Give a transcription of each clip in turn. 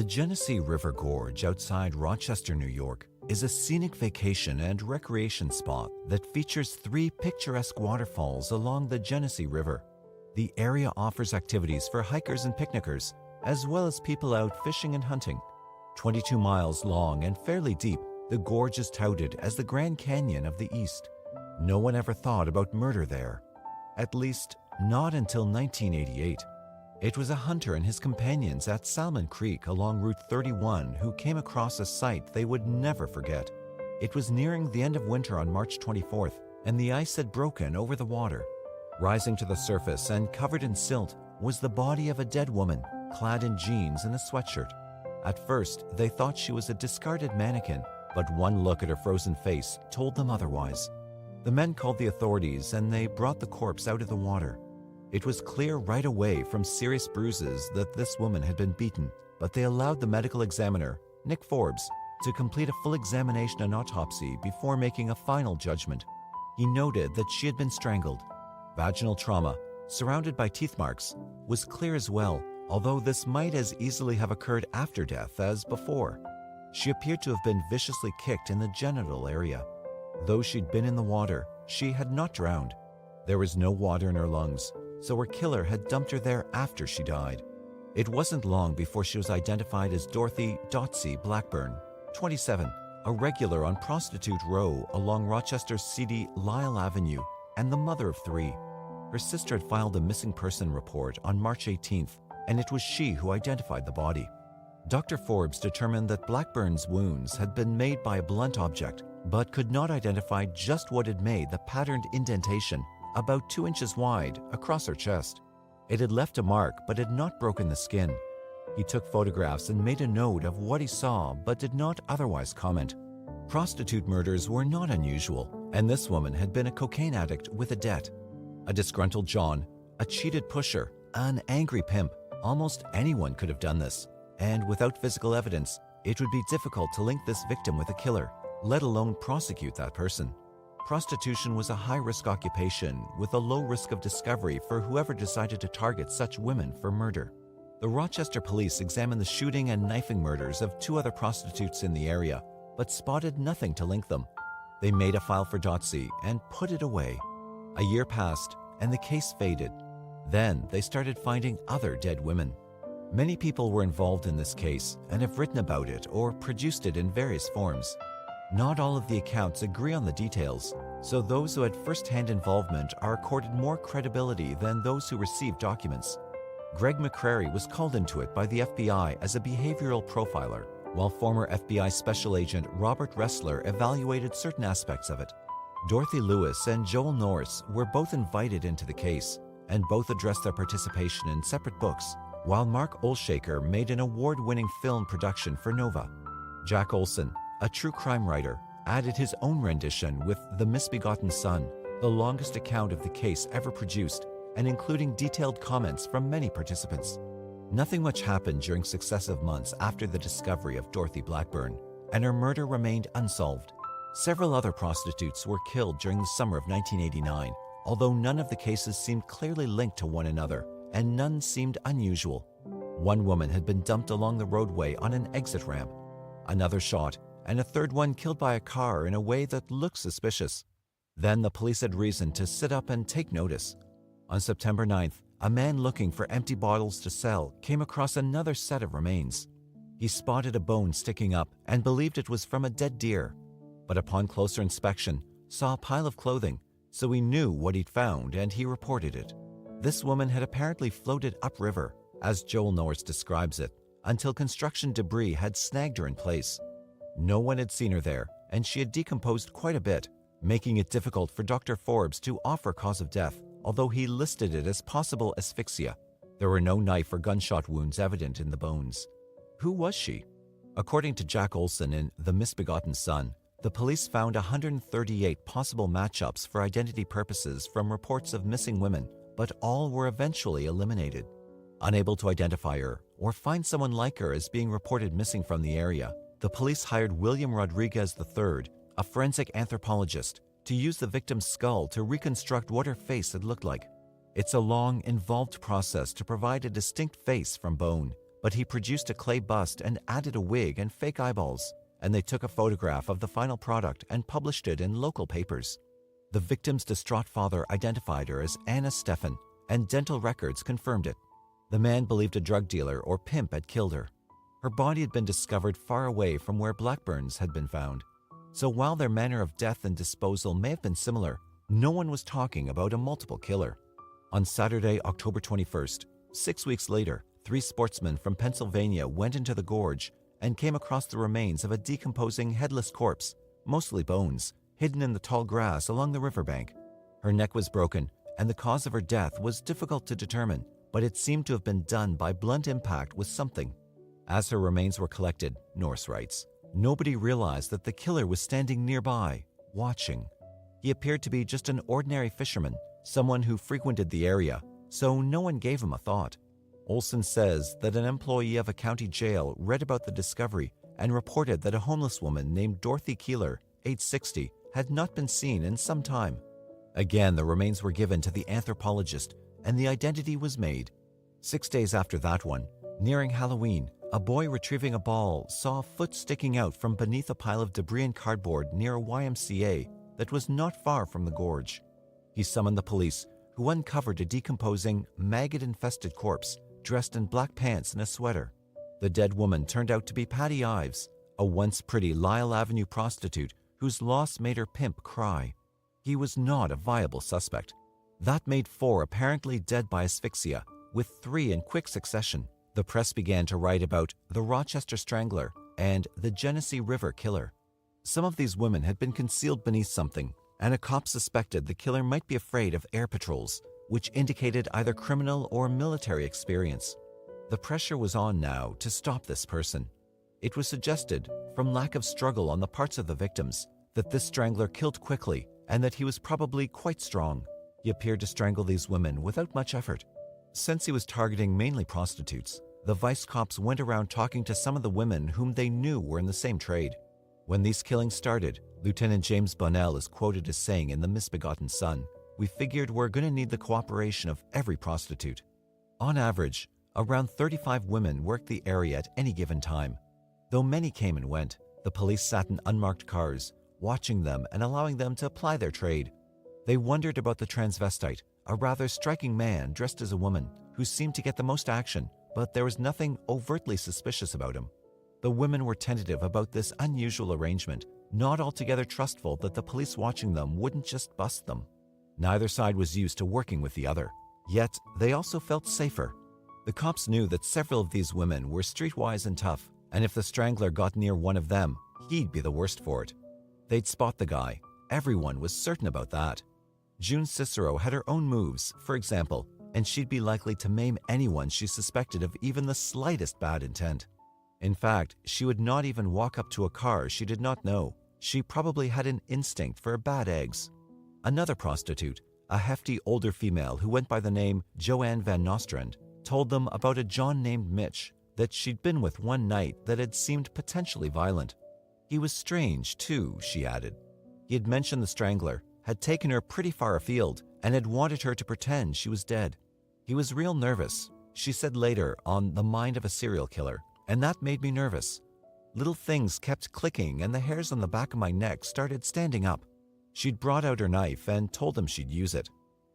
The Genesee River Gorge outside Rochester, New York, is a scenic vacation and recreation spot that features 3 picturesque waterfalls along the Genesee River. The area offers activities for hikers and picnickers, as well as people out fishing and hunting. 22 miles long and fairly deep, the gorge is touted as the Grand Canyon of the East. No one ever thought about murder there. At least, not until 1988. It was a hunter and his companions at Salmon Creek along Route 31 who came across a sight they would never forget. It was nearing the end of winter on March 24th, and the ice had broken over the water. Rising to the surface and covered in silt was the body of a dead woman, clad in jeans and a sweatshirt. At first, they thought she was a discarded mannequin, but one look at her frozen face told them otherwise. The men called the authorities and they brought the corpse out of the water. It was clear right away from serious bruises that this woman had been beaten, but they allowed the medical examiner, Nick Forbes, to complete a full examination and autopsy before making a final judgment. He noted that she had been strangled. Vaginal trauma, surrounded by teeth marks, was clear as well, although this might as easily have occurred after death as before. She appeared to have been viciously kicked in the genital area. Though she'd been in the water, she had not drowned. There was no water in her lungs, so her killer had dumped her there after she died. It wasn't long before she was identified as Dorothy "Dotsy" Blackburn, 27, a regular on Prostitute Row along Rochester's seedy Lyle Avenue, and the mother of 3. Her sister had filed a missing person report on March 18th, and it was she who identified the body. Dr. Forbes determined that Blackburn's wounds had been made by a blunt object, but could not identify just what had made the patterned indentation about 2 inches wide across her chest. It had left a mark but had not broken the skin. He took photographs and made a note of what he saw but did not otherwise comment. Prostitute murders were not unusual, and this woman had been a cocaine addict with a debt. A disgruntled John, a cheated pusher, an angry pimp. Almost anyone could have done this, and without physical evidence, it would be difficult to link this victim with a killer, let alone prosecute that person. Prostitution was a high-risk occupation with a low risk of discovery for whoever decided to target such women for murder. The Rochester police examined the shooting and knifing murders of 2 other prostitutes in the area, but spotted nothing to link them. They made a file for Dotsy and put it away. A year passed, and the case faded. Then they started finding other dead women. Many people were involved in this case and have written about it or produced it in various forms. Not all of the accounts agree on the details, so those who had first-hand involvement are accorded more credibility than those who received documents. Greg McCrary was called into it by the FBI as a behavioral profiler, while former FBI Special Agent Robert Ressler evaluated certain aspects of it. Dorothy Lewis and Joel Norris were both invited into the case, and both addressed their participation in separate books, while Mark Olshaker made an award-winning film production for Nova. Jack Olson, a true crime writer, added his own rendition with The Misbegotten Son, the longest account of the case ever produced, and including detailed comments from many participants. Nothing much happened during successive months after the discovery of Dorothy Blackburn, and her murder remained unsolved. Several other prostitutes were killed during the summer of 1989, although none of the cases seemed clearly linked to one another, and none seemed unusual. One woman had been dumped along the roadway on an exit ramp, another shot, and a third one killed by a car in a way that looked suspicious. Then the police had reason to sit up and take notice. On September 9th, a man looking for empty bottles to sell came across another set of remains. He spotted a bone sticking up and believed it was from a dead deer, but upon closer inspection, saw a pile of clothing, so he knew what he'd found and he reported it. This woman had apparently floated upriver, as Joel Norris describes it, until construction debris had snagged her in place. No one had seen her there, and she had decomposed quite a bit, making it difficult for Dr. Forbes to offer cause of death, although he listed it as possible asphyxia. There were no knife or gunshot wounds evident in the bones. Who was she? According to Jack Olson in The Misbegotten Son, the police found 138 possible matchups for identity purposes from reports of missing women, but all were eventually eliminated. Unable to identify her or find someone like her as being reported missing from the area, the police hired William Rodriguez III, a forensic anthropologist, to use the victim's skull to reconstruct what her face had looked like. It's a long, involved process to provide a distinct face from bone, but he produced a clay bust and added a wig and fake eyeballs, and they took a photograph of the final product and published it in local papers. The victim's distraught father identified her as Anna Stephan, and dental records confirmed it. The man believed a drug dealer or pimp had killed her. Her body had been discovered far away from where blackburns had been found. So while their manner of death and disposal may have been similar, no one was talking about a multiple killer. On Saturday, October 21st, 6 weeks later, 3 sportsmen from Pennsylvania went into the gorge and came across the remains of a decomposing headless corpse, mostly bones, hidden in the tall grass along the riverbank. Her neck was broken, and the cause of her death was difficult to determine, but it seemed to have been done by blunt impact with something. As her remains were collected, Norse writes, nobody realized that the killer was standing nearby, watching. He appeared to be just an ordinary fisherman, someone who frequented the area, so no one gave him a thought. Olson says that an employee of a county jail read about the discovery and reported that a homeless woman named Dorothy Keeler, age 60, had not been seen in some time. Again, the remains were given to the anthropologist, and the identity was made. 6 days after that one, nearing Halloween, a boy retrieving a ball saw a foot sticking out from beneath a pile of debris and cardboard near a YMCA that was not far from the gorge. He summoned the police, who uncovered a decomposing, maggot-infested corpse dressed in black pants and a sweater. The dead woman turned out to be Patty Ives, a once pretty Lyle Avenue prostitute whose loss made her pimp cry. He was not a viable suspect. That made 4 apparently dead by asphyxia, with 3 in quick succession. The press began to write about the Rochester Strangler and the Genesee River Killer. Some of these women had been concealed beneath something, and a cop suspected the killer might be afraid of air patrols, which indicated either criminal or military experience. The pressure was on now to stop this person. It was suggested, from lack of struggle on the parts of the victims, that this strangler killed quickly and that he was probably quite strong. He appeared to strangle these women without much effort. Since he was targeting mainly prostitutes, the vice cops went around talking to some of the women whom they knew were in the same trade. When these killings started, Lieutenant James Bunnell is quoted as saying in The Misbegotten Son, "We figured we're going to need the cooperation of every prostitute." On average, around 35 women worked the area at any given time. Though many came and went, the police sat in unmarked cars, watching them and allowing them to apply their trade. They wondered about the transvestite, a rather striking man dressed as a woman, who seemed to get the most action, but there was nothing overtly suspicious about him. The women were tentative about this unusual arrangement, not altogether trustful that the police watching them wouldn't just bust them. Neither side was used to working with the other, yet they also felt safer. The cops knew that several of these women were streetwise and tough, and if the strangler got near one of them, he'd be the worst for it. They'd spot the guy. Everyone was certain about that. June Cicero had her own moves, for example, and she'd be likely to maim anyone she suspected of even the slightest bad intent. In fact, she would not even walk up to a car she did not know. She probably had an instinct for bad eggs. Another prostitute, a hefty older female who went by the name Joanne Van Nostrand, told them about a John named Mitch that she'd been with one night that had seemed potentially violent. He was strange, too, she added. He had mentioned the strangler, had taken her pretty far afield, and had wanted her to pretend she was dead. He was real nervous, she said later on The Mind of a Serial Killer, and that made me nervous. Little things kept clicking and the hairs on the back of my neck started standing up. She'd brought out her knife and told him she'd use it.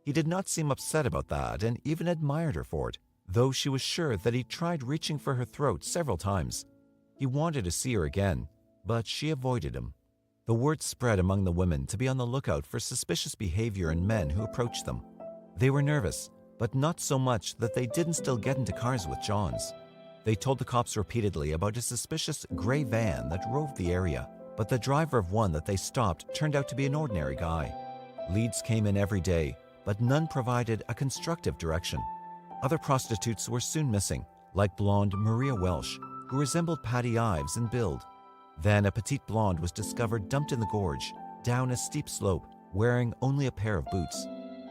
He did not seem upset about that and even admired her for it, though she was sure that he tried reaching for her throat several times. He wanted to see her again, but she avoided him. The word spread among the women to be on the lookout for suspicious behavior in men who approached them. They were nervous, but not so much that they didn't still get into cars with Johns. They told the cops repeatedly about a suspicious gray van that roved the area, but the driver of one that they stopped turned out to be an ordinary guy. Leads came in every day, but none provided a constructive direction. Other prostitutes were soon missing, like blonde Maria Welsh, who resembled Patty Ives in build. Then a petite blonde was discovered dumped in the gorge, down a steep slope, wearing only a pair of boots.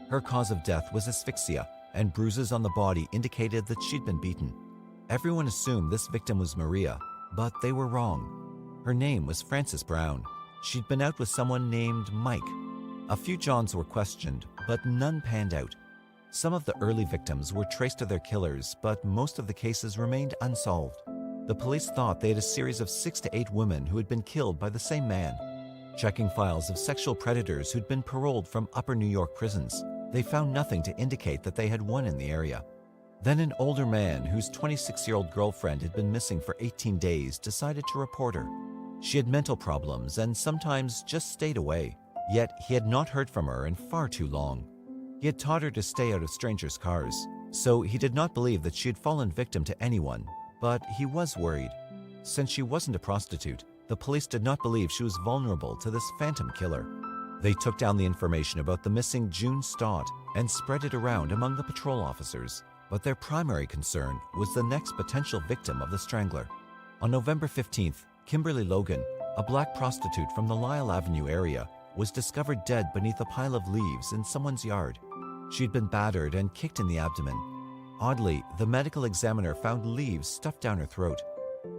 Her cause of death was asphyxia, and bruises on the body indicated that she'd been beaten. Everyone assumed this victim was Maria, but they were wrong. Her name was Frances Brown. She'd been out with someone named Mike. A few Johns were questioned, but none panned out. Some of the early victims were traced to their killers, but most of the cases remained unsolved. The police thought they had a series of 6 to 8 women who had been killed by the same man. Checking files of sexual predators who'd been paroled from upper New York prisons, they found nothing to indicate that they had one in the area. Then an older man whose 26-year-old girlfriend had been missing for 18 days decided to report her. She had mental problems and sometimes just stayed away, yet he had not heard from her in far too long. He had taught her to stay out of strangers' cars, so he did not believe that she had fallen victim to anyone, but he was worried. Since she wasn't a prostitute, the police did not believe she was vulnerable to this phantom killer. They took down the information about the missing June Stott and spread it around among the patrol officers, but their primary concern was the next potential victim of the strangler. On November 15th, Kimberly Logan, a black prostitute from the Lyle Avenue area, was discovered dead beneath a pile of leaves in someone's yard. She'd been battered and kicked in the abdomen. Oddly, the medical examiner found leaves stuffed down her throat.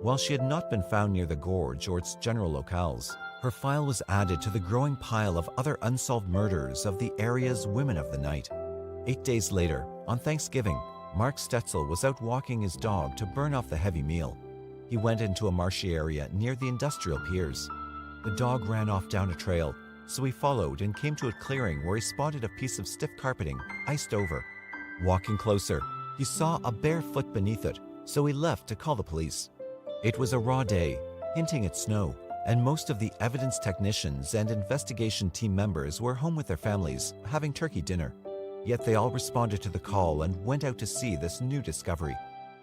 While she had not been found near the gorge or its general locales, her file was added to the growing pile of other unsolved murders of the area's women of the night. 8 days later, on Thanksgiving, Mark Stetzel was out walking his dog to burn off the heavy meal. He went into a marshy area near the industrial piers. The dog ran off down a trail, so he followed and came to a clearing where he spotted a piece of stiff carpeting, iced over. Walking closer, he saw a bare foot beneath it, so he left to call the police. It was a raw day, hinting at snow, and most of the evidence technicians and investigation team members were home with their families, having turkey dinner. Yet they all responded to the call and went out to see this new discovery.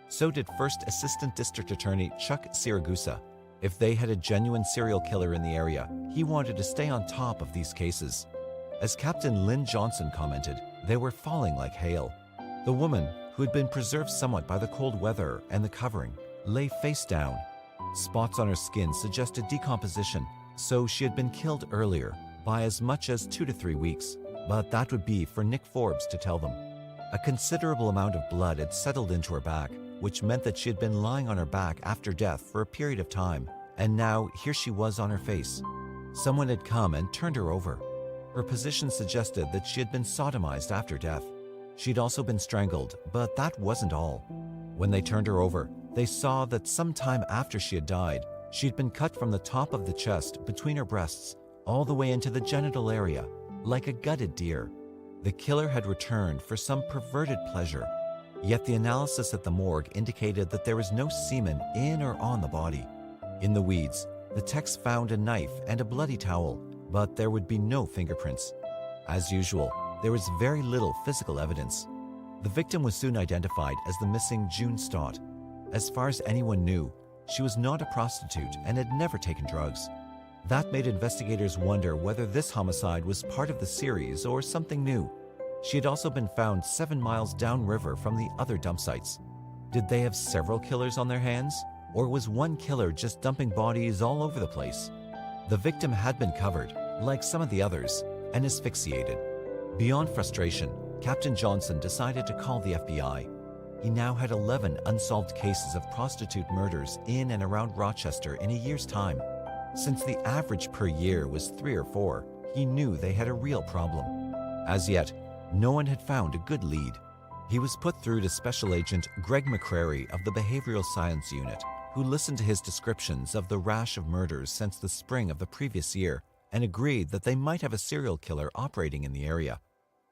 So did First Assistant District Attorney Chuck Siragusa. If they had a genuine serial killer in the area, he wanted to stay on top of these cases. As Captain Lynn Johnson commented, they were falling like hail. The woman, who had been preserved somewhat by the cold weather and the covering, lay face down. Spots on her skin suggested decomposition, so she had been killed earlier, by as much as 2 to 3 weeks, but that would be for Nick Forbes to tell them. A considerable amount of blood had settled into her back, which meant that she had been lying on her back after death for a period of time, and now here she was on her face. Someone had come and turned her over. Her position suggested that she had been sodomized after death. She'd also been strangled, but that wasn't all. When they turned her over, they saw that some time after she had died, she'd been cut from the top of the chest between her breasts, all the way into the genital area, like a gutted deer. The killer had returned for some perverted pleasure. Yet the analysis at the morgue indicated that there was no semen in or on the body. In the weeds, the techs found a knife and a bloody towel, but there would be no fingerprints. As usual, there was very little physical evidence. The victim was soon identified as the missing June Stott. As far as anyone knew, she was not a prostitute and had never taken drugs. That made investigators wonder whether this homicide was part of the series or something new. She had also been found 7 miles downriver from the other dump sites. Did they have several killers on their hands? Or was one killer just dumping bodies all over the place? The victim had been covered, like some of the others, and asphyxiated. Beyond frustration, Captain Johnson decided to call the FBI. He now had 11 unsolved cases of prostitute murders in and around Rochester in a year's time. Since the average per year was 3 or 4, he knew they had a real problem. As yet, no one had found a good lead. He was put through to Special Agent Greg McCrary of the Behavioral Science Unit, who listened to his descriptions of the rash of murders since the spring of the previous year and agreed that they might have a serial killer operating in the area.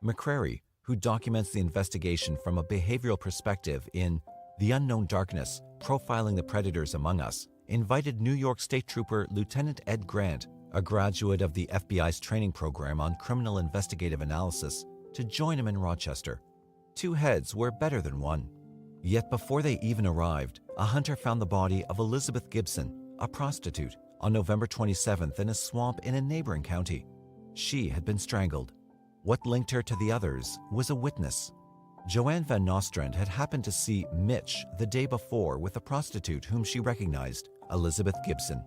McCrary, who documents the investigation from a behavioral perspective in The Unknown Darkness, Profiling the Predators Among Us, invited New York State Trooper Lieutenant Ed Grant, a graduate of the FBI's training program on criminal investigative analysis, to join him in Rochester. 2 heads were better than 1. Yet before they even arrived, a hunter found the body of Elizabeth Gibson, a prostitute, on November 27th in a swamp in a neighboring county. She had been strangled. What linked her to the others was a witness. Joanne Van Nostrand had happened to see Mitch the day before with a prostitute whom she recognized, Elizabeth Gibson.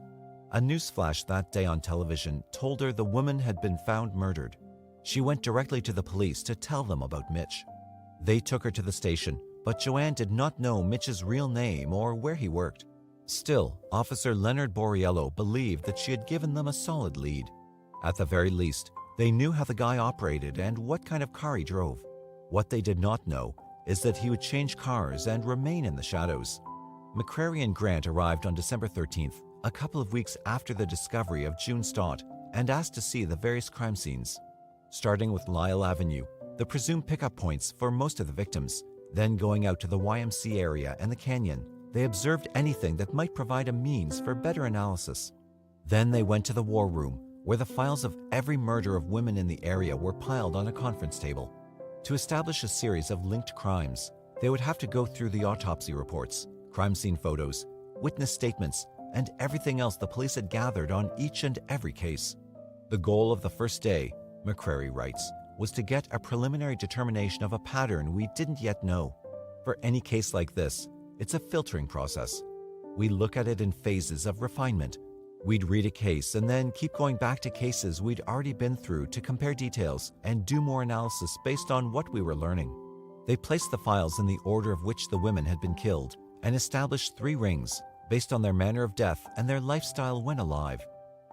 A newsflash that day on television told her the woman had been found murdered. She went directly to the police to tell them about Mitch. They took her to the station, but Joanne did not know Mitch's real name or where he worked. Still, Officer Leonard Borriello believed that she had given them a solid lead. At the very least, they knew how the guy operated and what kind of car he drove. What they did not know is that he would change cars and remain in the shadows. McCrary and Grant arrived on December 13th, a couple of weeks after the discovery of June Stott, and asked to see the various crime scenes. Starting with Lyle Avenue, the presumed pickup points for most of the victims, then going out to the YMC area and the canyon, they observed anything that might provide a means for better analysis. Then they went to the war room, where the files of every murder of women in the area were piled on a conference table. To establish a series of linked crimes, they would have to go through the autopsy reports, crime scene photos, witness statements, and everything else the police had gathered on each and every case. The goal of the first day, McCrary writes, was to get a preliminary determination of a pattern we didn't yet know. For any case like this, it's a filtering process. We look at it in phases of refinement. We'd read a case and then keep going back to cases we'd already been through to compare details and do more analysis based on what we were learning. They placed the files in the order of which the women had been killed and established 3 rings based on their manner of death and their lifestyle when alive.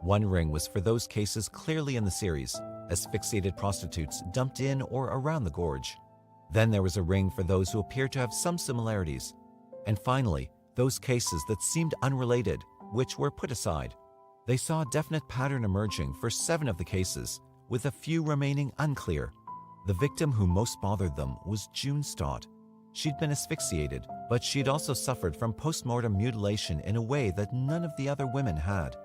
One ring was for those cases clearly in the series, asphyxiated prostitutes dumped in or around the gorge. Then there was a ring for those who appeared to have some similarities. And finally, those cases that seemed unrelated, which were put aside. They saw a definite pattern emerging for 7 of the cases, with a few remaining unclear. The victim who most bothered them was June Stott. She'd been asphyxiated, but she'd also suffered from post-mortem mutilation in a way that none of the other women had.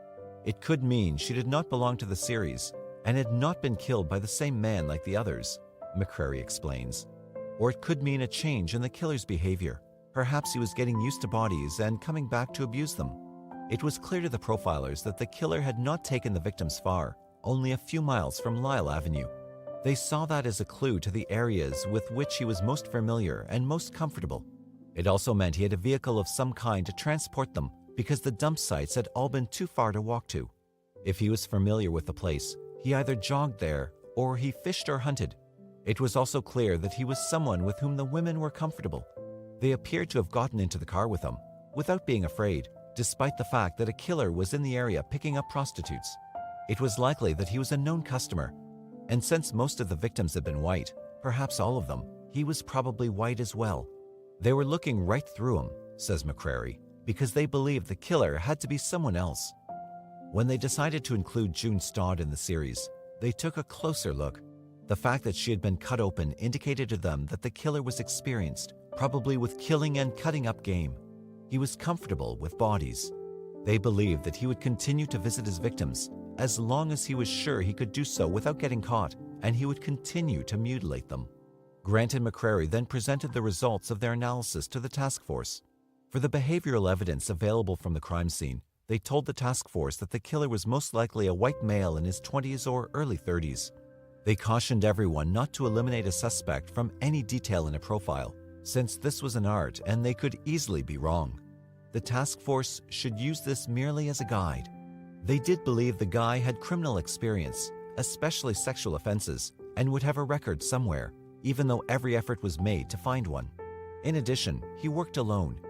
It could mean she did not belong to the series and had not been killed by the same man like the others, McCrary explains. Or it could mean a change in the killer's behavior. Perhaps he was getting used to bodies and coming back to abuse them. It was clear to the profilers that the killer had not taken the victims far, only a few miles from Lyle Avenue. They saw that as a clue to the areas with which he was most familiar and most comfortable. It also meant he had a vehicle of some kind to transport them because the dump sites had all been too far to walk to. If he was familiar with the place, he either jogged there or he fished or hunted. It was also clear that he was someone with whom the women were comfortable. They appeared to have gotten into the car with him, without being afraid, despite the fact that a killer was in the area picking up prostitutes. It was likely that he was a known customer. And since most of the victims had been white, perhaps all of them, he was probably white as well. They were looking right through him, says McCrary, because they believed the killer had to be someone else. When they decided to include June Stott in the series, they took a closer look. The fact that she had been cut open indicated to them that the killer was experienced, probably with killing and cutting up game. He was comfortable with bodies. They believed that he would continue to visit his victims as long as he was sure he could do so without getting caught, and he would continue to mutilate them. Grant and McCrary then presented the results of their analysis to the task force. For the behavioral evidence available from the crime scene, they told the task force that the killer was most likely a white male in his 20s or early 30s. They cautioned everyone not to eliminate a suspect from any detail in a profile, since this was an art and they could easily be wrong. The task force should use this merely as a guide. They did believe the guy had criminal experience, especially sexual offenses, and would have a record somewhere, even though every effort was made to find one. In addition, he worked alone.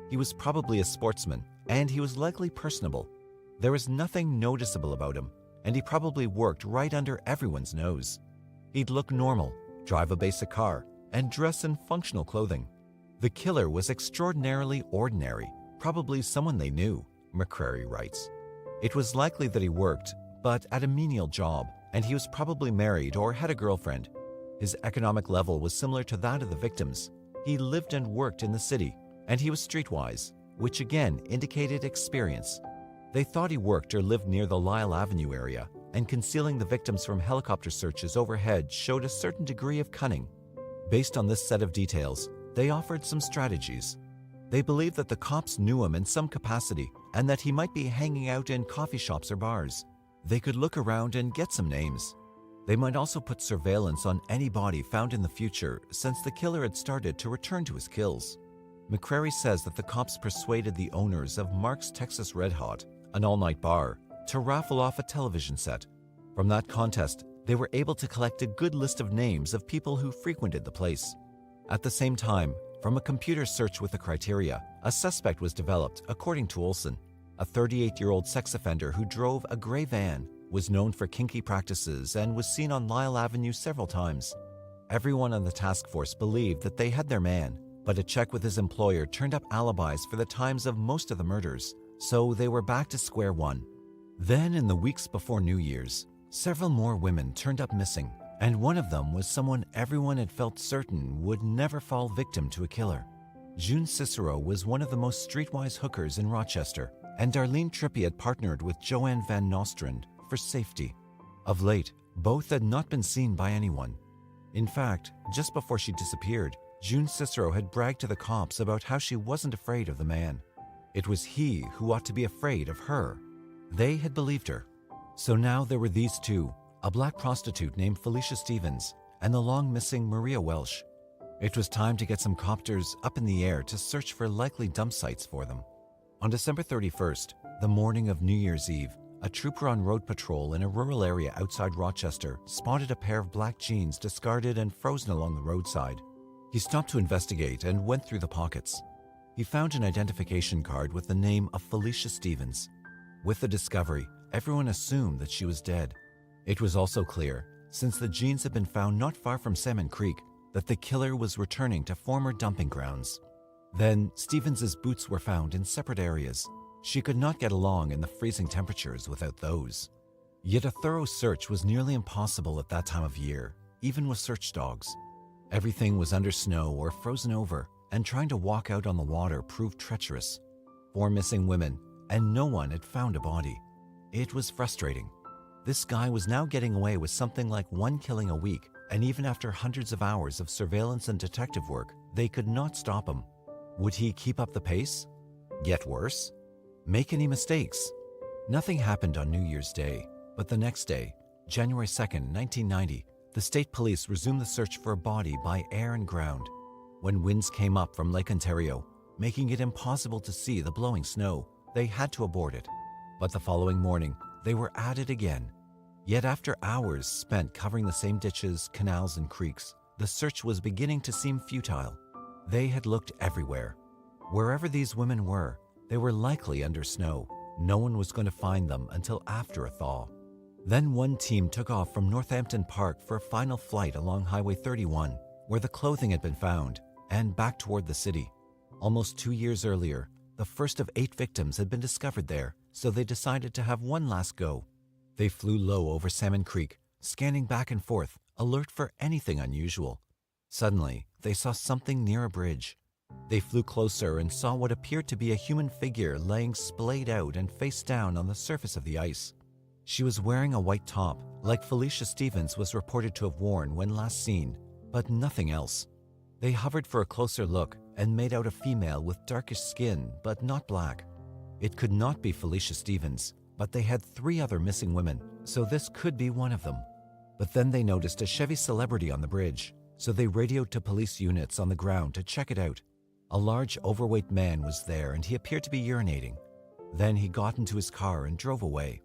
He was probably a sportsman, and he was likely personable. There was nothing noticeable about him, and he probably worked right under everyone's nose. He'd look normal, drive a basic car, and dress in functional clothing. The killer was extraordinarily ordinary, probably someone they knew, McCrary writes. It was likely that he worked, but at a menial job, and he was probably married or had a girlfriend. His economic level was similar to that of the victims. He lived and worked in the city, and he was streetwise, which again indicated experience. They thought he worked or lived near the Lyle Avenue area, and concealing the victims from helicopter searches overhead showed a certain degree of cunning. Based on this set of details, they offered some strategies. They believed that the cops knew him in some capacity and that he might be hanging out in coffee shops or bars. They could look around and get some names. They might also put surveillance on any body found in the future, since the killer had started to return to his kills. McCrary says that the cops persuaded the owners of Mark's Texas Red Hot, an all-night bar, to raffle off a television set. From that contest, they were able to collect a good list of names of people who frequented the place. At the same time, from a computer search with the criteria, a suspect was developed, according to Olson. A 38-year-old sex offender who drove a gray van, was known for kinky practices, and was seen on Lyle Avenue several times. Everyone on the task force believed that they had their man, but a check with his employer turned up alibis for the times of most of the murders, so they were back to square one. Then, in the weeks before New Year's, several more women turned up missing, and one of them was someone everyone had felt certain would never fall victim to a killer. June Cicero was one of the most streetwise hookers in Rochester, and Darlene Trippi had partnered with Joanne Van Nostrand for safety. Of late, both had not been seen by anyone. In fact, just before she disappeared, June Cicero had bragged to the cops about how she wasn't afraid of the man. It was he who ought to be afraid of her. They had believed her. So now there were these two, a black prostitute named Felicia Stevens and the long-missing Maria Welsh. It was time to get some copters up in the air to search for likely dump sites for them. On December 31st, the morning of New Year's Eve, a trooper on road patrol in a rural area outside Rochester spotted a pair of black jeans discarded and frozen along the roadside. He stopped to investigate and went through the pockets. He found an identification card with the name of Felicia Stevens. With the discovery, everyone assumed that she was dead. It was also clear, since the jeans had been found not far from Salmon Creek, that the killer was returning to former dumping grounds. Then, Stevens's boots were found in separate areas. She could not get along in the freezing temperatures without those. Yet a thorough search was nearly impossible at that time of year, even with search dogs. Everything was under snow or frozen over, and trying to walk out on the water proved treacherous. 4 missing women, and no one had found a body. It was frustrating. This guy was now getting away with something like 1 killing a week, and even after hundreds of hours of surveillance and detective work, they could not stop him. Would he keep up the pace? Get worse? Make any mistakes? Nothing happened on New Year's Day, but the next day, January 2nd, 1990, the state police resumed the search for a body by air and ground. When winds came up from Lake Ontario, making it impossible to see the blowing snow, they had to abort it. But the following morning, they were at it again. Yet after hours spent covering the same ditches, canals, and creeks, the search was beginning to seem futile. They had looked everywhere. Wherever these women were, they were likely under snow. No one was going to find them until after a thaw. Then one team took off from Northampton Park for a final flight along Highway 31, where the clothing had been found, and back toward the city. Almost 2 years earlier, the first of 8 victims had been discovered there, so they decided to have one last go. They flew low over Salmon Creek, scanning back and forth, alert for anything unusual. Suddenly, they saw something near a bridge. They flew closer and saw what appeared to be a human figure laying splayed out and face down on the surface of the ice. She was wearing a white top, like Felicia Stevens was reported to have worn when last seen, but nothing else. They hovered for a closer look and made out a female with darkish skin, but not black. It could not be Felicia Stevens, but they had 3 other missing women, so this could be one of them. But then they noticed a Chevy Celebrity on the bridge, so they radioed to police units on the ground to check it out. A large, overweight man was there and he appeared to be urinating. Then he got into his car and drove away.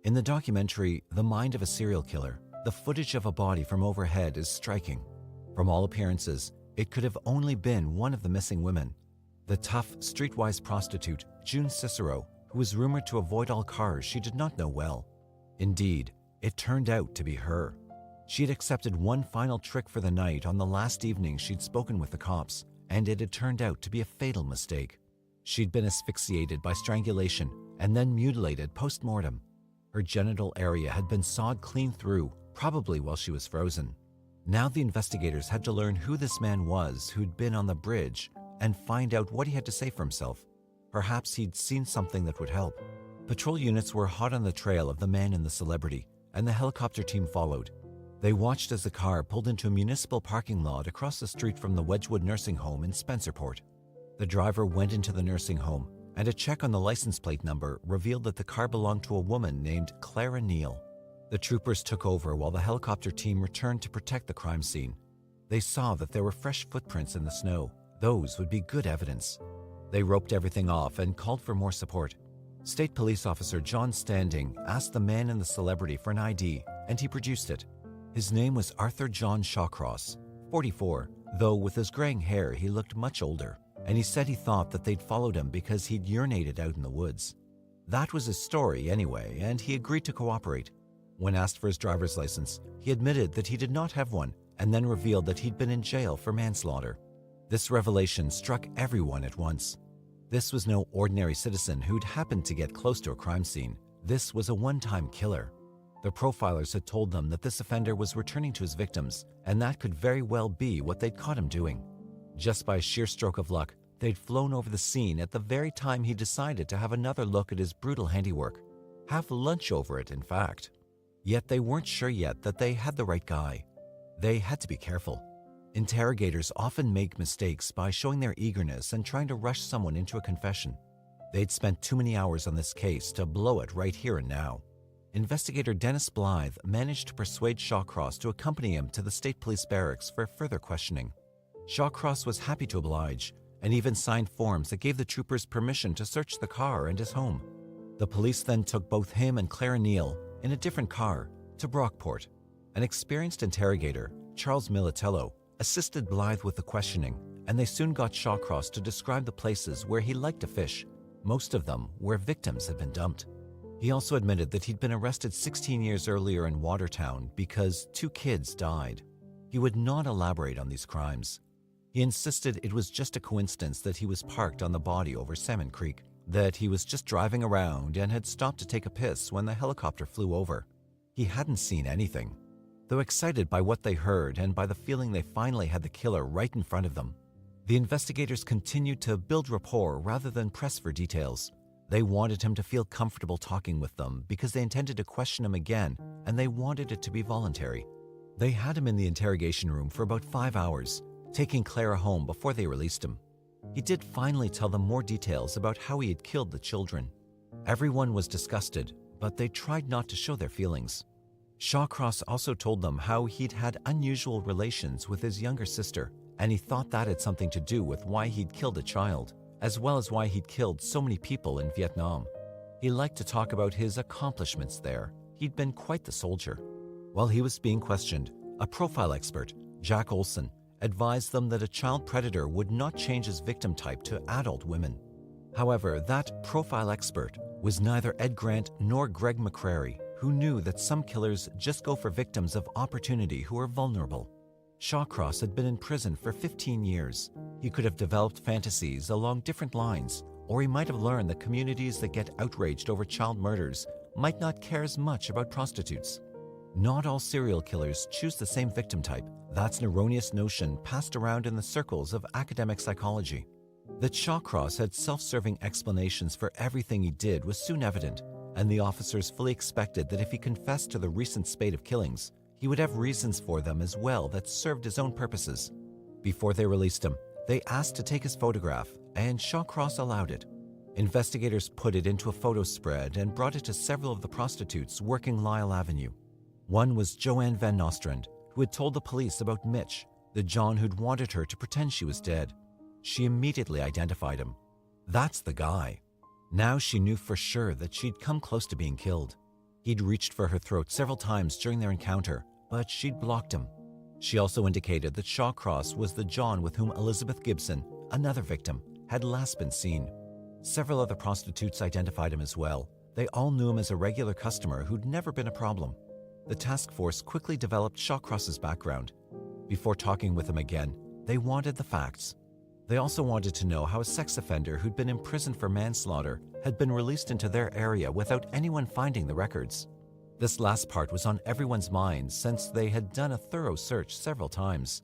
In the documentary, The Mind of a Serial Killer, the footage of a body from overhead is striking. From all appearances, it could have only been one of the missing women. The tough, streetwise prostitute, June Cicero, who was rumored to avoid all cars she did not know well. Indeed, it turned out to be her. She had accepted one final trick for the night on the last evening she'd spoken with the cops, and it had turned out to be a fatal mistake. She'd been asphyxiated by strangulation and then mutilated post-mortem. Her genital area had been sawed clean through, probably while she was frozen. Now the investigators had to learn who this man was who'd been on the bridge and find out what he had to say for himself. Perhaps he'd seen something that would help. Patrol units were hot on the trail of the man and the celebrity, and the helicopter team followed. They watched as the car pulled into a municipal parking lot across the street from the Wedgwood Nursing Home in Spencerport. The driver went into the nursing home, and a check on the license plate number revealed that the car belonged to a woman named Clara Neal. The troopers took over while the helicopter team returned to protect the crime scene. They saw that there were fresh footprints in the snow. Those would be good evidence. They roped everything off and called for more support. State Police Officer John Standing asked the man and the celebrity for an ID, and he produced it. His name was Arthur John Shawcross, 44, though with his graying hair he looked much older, and he said he thought that they'd followed him because he'd urinated out in the woods. That was his story anyway, and he agreed to cooperate. When asked for his driver's license, he admitted that he did not have one and then revealed that he'd been in jail for manslaughter. This revelation struck everyone at once. This was no ordinary citizen who'd happened to get close to a crime scene. This was a one-time killer. The profilers had told them that this offender was returning to his victims, and that could very well be what they'd caught him doing. Just by a sheer stroke of luck, they'd flown over the scene at the very time he decided to have another look at his brutal handiwork. Have lunch over it, in fact. Yet they weren't sure yet that they had the right guy. They had to be careful. Interrogators often make mistakes by showing their eagerness and trying to rush someone into a confession. They'd spent too many hours on this case to blow it right here and now. Investigator Dennis Blythe managed to persuade Shawcross to accompany him to the state police barracks for further questioning. Shawcross was happy to oblige, and even signed forms that gave the troopers permission to search the car and his home. The police then took both him and Clara Neal in a different car to Brockport. An experienced interrogator, Charles Militello, assisted Blythe with the questioning, and they soon got Shawcross to describe the places where he liked to fish, most of them where victims had been dumped. He also admitted that he'd been arrested 16 years earlier in Watertown because 2 kids died. He would not elaborate on these crimes. He insisted it was just a coincidence that he was parked on the body over Salmon Creek, that he was just driving around and had stopped to take a piss when the helicopter flew over. He hadn't seen anything. Though excited by what they heard and by the feeling they finally had the killer right in front of them, the investigators continued to build rapport rather than press for details. They wanted him to feel comfortable talking with them because they intended to question him again, and they wanted it to be voluntary. They had him in the interrogation room for about 5 hours, taking Clara home before they released him. He did finally tell them more details about how he had killed the children. Everyone was disgusted, but they tried not to show their feelings. Shawcross also told them how he'd had unusual relations with his younger sister, and he thought that had something to do with why he'd killed a child, as well as why he'd killed so many people in Vietnam. He liked to talk about his accomplishments there. He'd been quite the soldier. While he was being questioned, a profile expert, Jack Olson, advised them that a child predator would not change his victim type to adult women. However, that profile expert was neither Ed Grant nor Greg McCrary, who knew that some killers just go for victims of opportunity who are vulnerable. Shawcross had been in prison for 15 years. He could have developed fantasies along different lines, or he might have learned that communities that get outraged over child murders might not care as much about prostitutes. Not all serial killers choose the same victim type. That's an erroneous notion passed around in the circles of academic psychology. That Shawcross had self-serving explanations for everything he did was soon evident, and the officers fully expected that if he confessed to the recent spate of killings, he would have reasons for them as well that served his own purposes. Before they released him, they asked to take his photograph, and Shawcross allowed it. Investigators put it into a photo spread and brought it to several of the prostitutes working Lyle Avenue. One was Joanne Van Nostrand, who had told the police about Mitch, the John who'd wanted her to pretend she was dead. She immediately identified him. That's the guy. Now she knew for sure that she'd come close to being killed. He'd reached for her throat several times during their encounter, but she'd blocked him. She also indicated that Shawcross was the John with whom Elizabeth Gibson, another victim, had last been seen. Several other prostitutes identified him as well. They all knew him as a regular customer who'd never been a problem. The task force quickly developed Shawcross's background. Before talking with him again, they wanted the facts. They also wanted to know how a sex offender who'd been imprisoned for manslaughter had been released into their area without anyone finding the records. This last part was on everyone's minds since they had done a thorough search several times.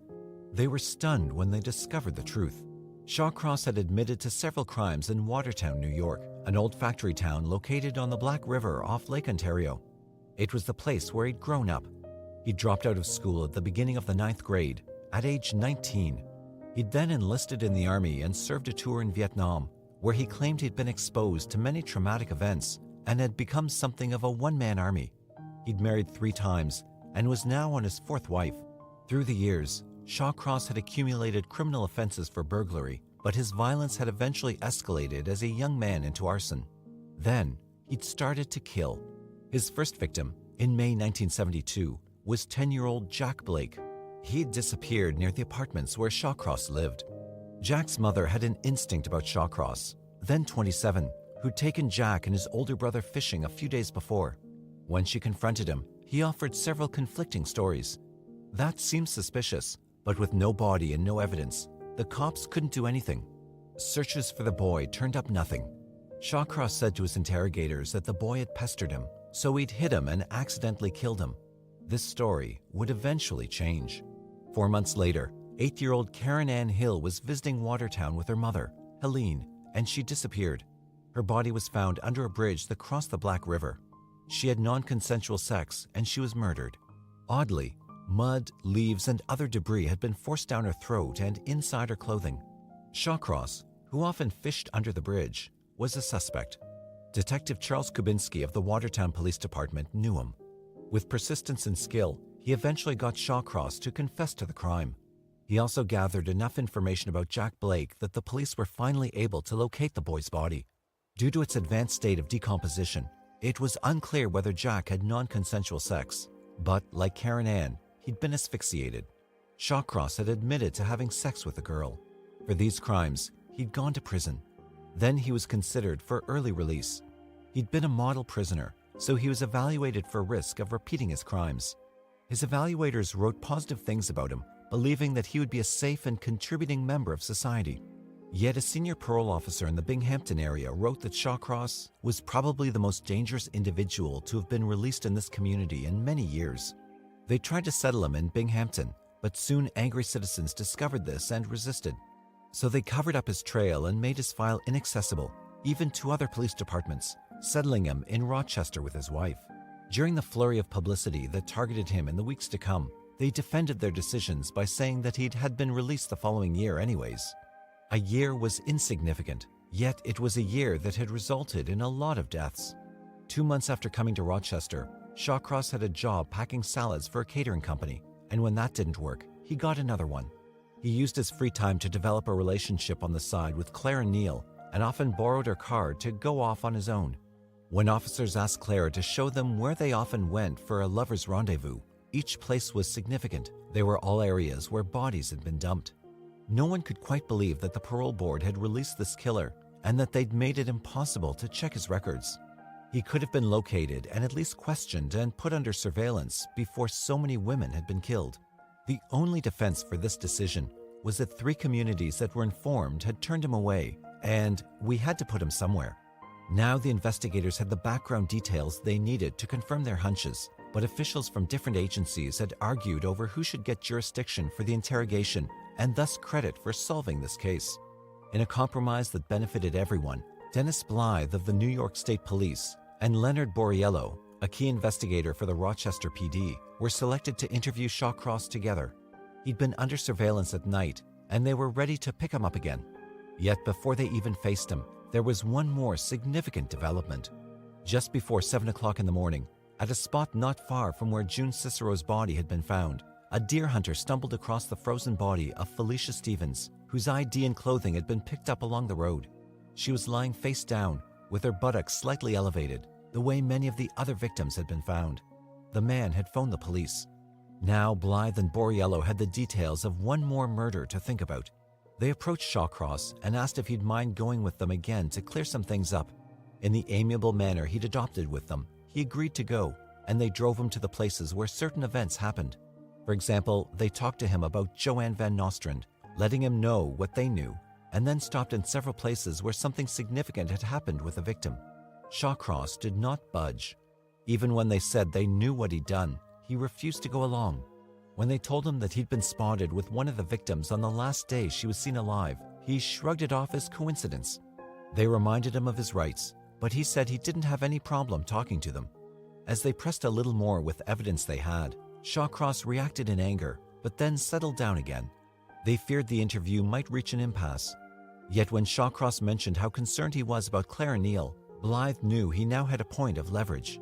They were stunned when they discovered the truth. Shawcross had admitted to several crimes in Watertown, New York, an old factory town located on the Black River off Lake Ontario. It was the place where he'd grown up. He dropped out of school at the beginning of the 9th grade, at age 19. He'd then enlisted in the army and served a tour in Vietnam, where he claimed he'd been exposed to many traumatic events and had become something of a one-man army. He'd married 3 times and was now on his 4th wife. Through the years, Shawcross had accumulated criminal offenses for burglary, but his violence had eventually escalated as a young man into arson. Then, he'd started to kill. His first victim, in May 1972, was 10-year-old Jack Blake. He'd disappeared near the apartments where Shawcross lived. Jack's mother had an instinct about Shawcross, then 27, who'd taken Jack and his older brother fishing a few days before. When she confronted him, he offered several conflicting stories. That seemed suspicious, but with no body and no evidence, the cops couldn't do anything. Searches for the boy turned up nothing. Shawcross said to his interrogators that the boy had pestered him, so he'd hit him and accidentally killed him. This story would eventually change. 4 months later, 8-year-old Karen Ann Hill was visiting Watertown with her mother, Helene, and she disappeared. Her body was found under a bridge that crossed the Black River. She had non-consensual sex and she was murdered. Oddly, mud, leaves, and other debris had been forced down her throat and inside her clothing. Shawcross, who often fished under the bridge, was a suspect. Detective Charles Kubinski of the Watertown Police Department knew him. With persistence and skill, he eventually got Shawcross to confess to the crime. He also gathered enough information about Jack Blake that the police were finally able to locate the boy's body. Due to its advanced state of decomposition, it was unclear whether Jack had non-consensual sex, but like Karen Ann, he'd been asphyxiated. Shawcross had admitted to having sex with the girl. For these crimes, he'd gone to prison. Then he was considered for early release. He'd been a model prisoner, so he was evaluated for risk of repeating his crimes. His evaluators wrote positive things about him, believing that he would be a safe and contributing member of society. Yet a senior parole officer in the Binghamton area wrote that Shawcross was probably the most dangerous individual to have been released in this community in many years. They tried to settle him in Binghamton, but soon angry citizens discovered this and resisted. So they covered up his trail and made his file inaccessible, even to other police departments, settling him in Rochester with his wife. During the flurry of publicity that targeted him in the weeks to come, they defended their decisions by saying that he had been released the following year anyways. A year was insignificant, yet it was a year that had resulted in a lot of deaths. 2 months after coming to Rochester, Shawcross had a job packing salads for a catering company, and when that didn't work, he got another one. He used his free time to develop a relationship on the side with Clara Neal and often borrowed her car to go off on his own. When officers asked Clara to show them where they often went for a lover's rendezvous, each place was significant. They were all areas where bodies had been dumped. No one could quite believe that the parole board had released this killer and that they'd made it impossible to check his records. He could have been located and at least questioned and put under surveillance before so many women had been killed. The only defense for this decision was that 3 communities that were informed had turned him away, and we had to put him somewhere. Now the investigators had the background details they needed to confirm their hunches, but officials from different agencies had argued over who should get jurisdiction for the interrogation and thus credit for solving this case. In a compromise that benefited everyone, Dennis Blythe of the New York State Police and Leonard Borriello, a key investigator for the Rochester PD, were selected to interview Shawcross together. He'd been under surveillance at night, and they were ready to pick him up again. Yet before they even faced him, there was one more significant development. Just before 7 o'clock in the morning, at a spot not far from where June Cicero's body had been found, a deer hunter stumbled across the frozen body of Felicia Stevens, whose ID and clothing had been picked up along the road. She was lying face down, with her buttocks slightly elevated, the way many of the other victims had been found. The man had phoned the police. Now Blythe and Borriello had the details of one more murder to think about. They approached Shawcross and asked if he'd mind going with them again to clear some things up. In the amiable manner he'd adopted with them, he agreed to go, and they drove him to the places where certain events happened. For example, they talked to him about Joanne Van Nostrand, letting him know what they knew, and then stopped in several places where something significant had happened with the victim. Shawcross did not budge. Even when they said they knew what he'd done, he refused to go along. When they told him that he'd been spotted with one of the victims on the last day she was seen alive, he shrugged it off as coincidence. They reminded him of his rights, but he said he didn't have any problem talking to them. As they pressed a little more with evidence they had, Shawcross reacted in anger, but then settled down again. They feared the interview might reach an impasse. Yet when Shawcross mentioned how concerned he was about Clara Neal, Blythe knew he now had a point of leverage.